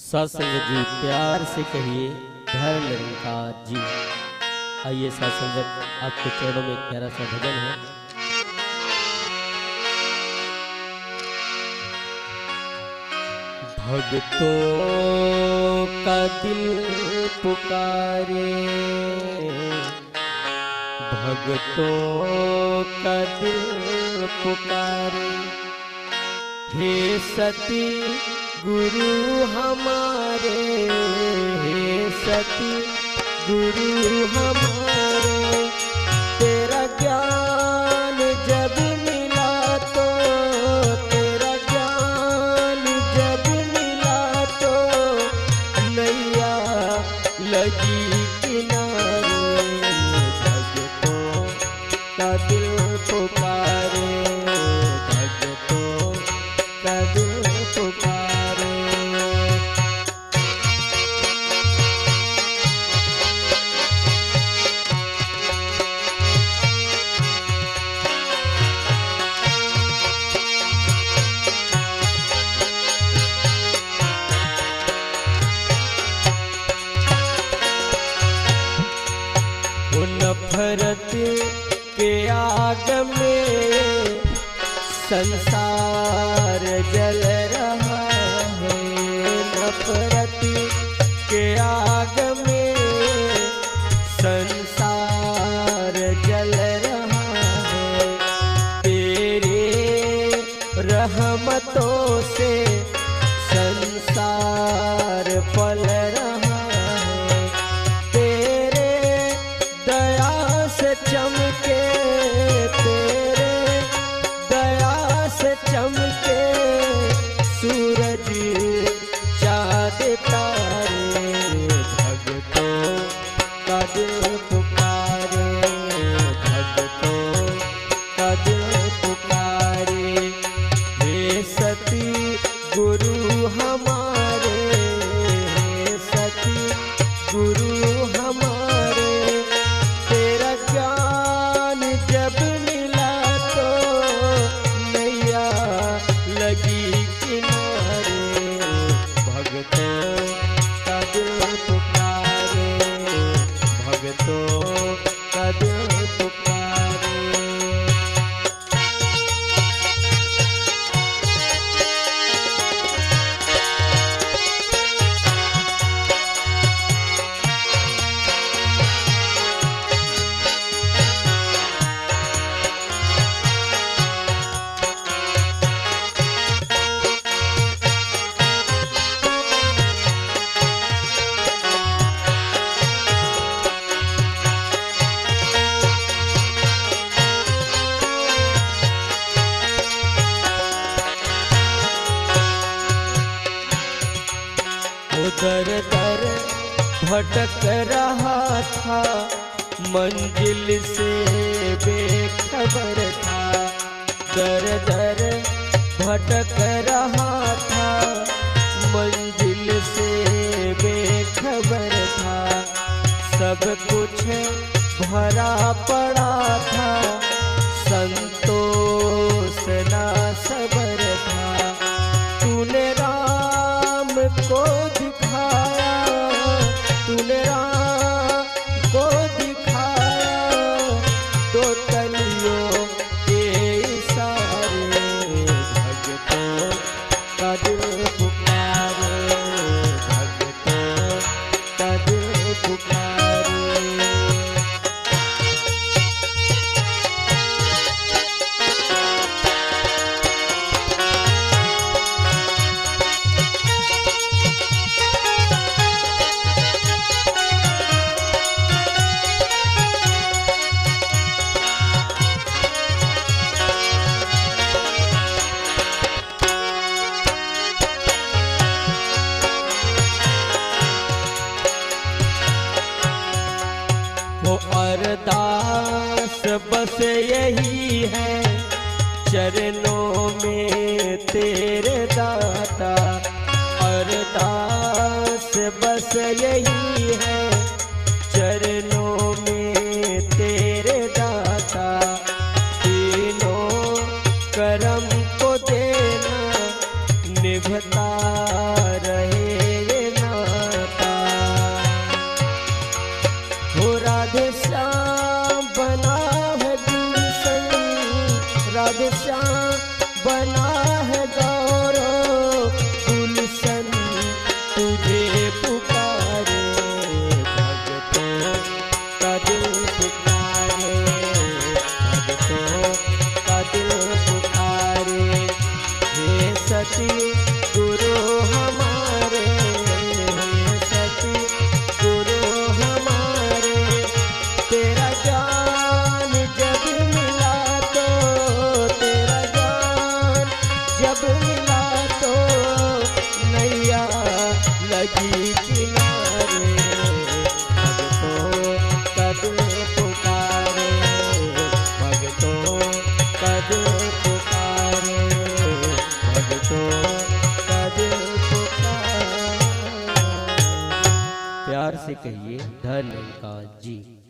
सत्संगत जी प्यार से कहिए धर्म निरंकार जी। आइए सत्संगत आपके चरणों में एक प्यारा सा भजन है। भक्तों का दिल पुकारे, भक्तों का दिल पुकारे, हे सती गुरु हमारे, हे सती गुरु हमारे। तेरा ज्ञान जब मिला तो, तेरा ज्ञान जब मिला तो नैया लगी किनारे। भक्तों का दिल पुकारे, भक्तों का दिल पुकारे। नफरत के आग में संसार जल रहा है, नफरत के आग में संसार जल रहा है। तेरे रहमतों से संसार पल रहा है। तेरे दया से चमके, तेरे दया से चमके सूरज चाँद तारे। भक्तों का दिल पुकारे, भक्तों का दिल पुकारे, हे सती गुरु हमारे, हे सती गुरु हमारे। तेरा ज्ञान जब मिला तो नैया लगी किनारे। भक्तों का दिल पुकारे, भक्तों का दिल पुकारे। दर दर भटक रहा था, मंजिल से बेखबर था। दर दर भटक रहा था, मंजिल से बेखबर था। सब कुछ भरा पड़ा था, संतोष ना सबर था। तूने राम को दिखाया, तूने राम को दिखाया, दो तलियों के इशारे। भक्तों का दिल पुकारे, भक्तों का दिल पुकारे। वो अरदास बस यही है, चरणों में तेरे दाता। अरदास बस यही है, चरणों में तेरे दाता। तीनों करम को देना, निभता रहे ये गुरु हमारे, सती गुरु हमारे। तेरा ज्ञान जब मिला तो, तेरा ज्ञान जब मिला तो नैया लगी किनारे। भगतों कद पुकारे, भगतों कद पुकारे, भगतों कद पुकारे। प्यार से कहिए धन्यवाद जी।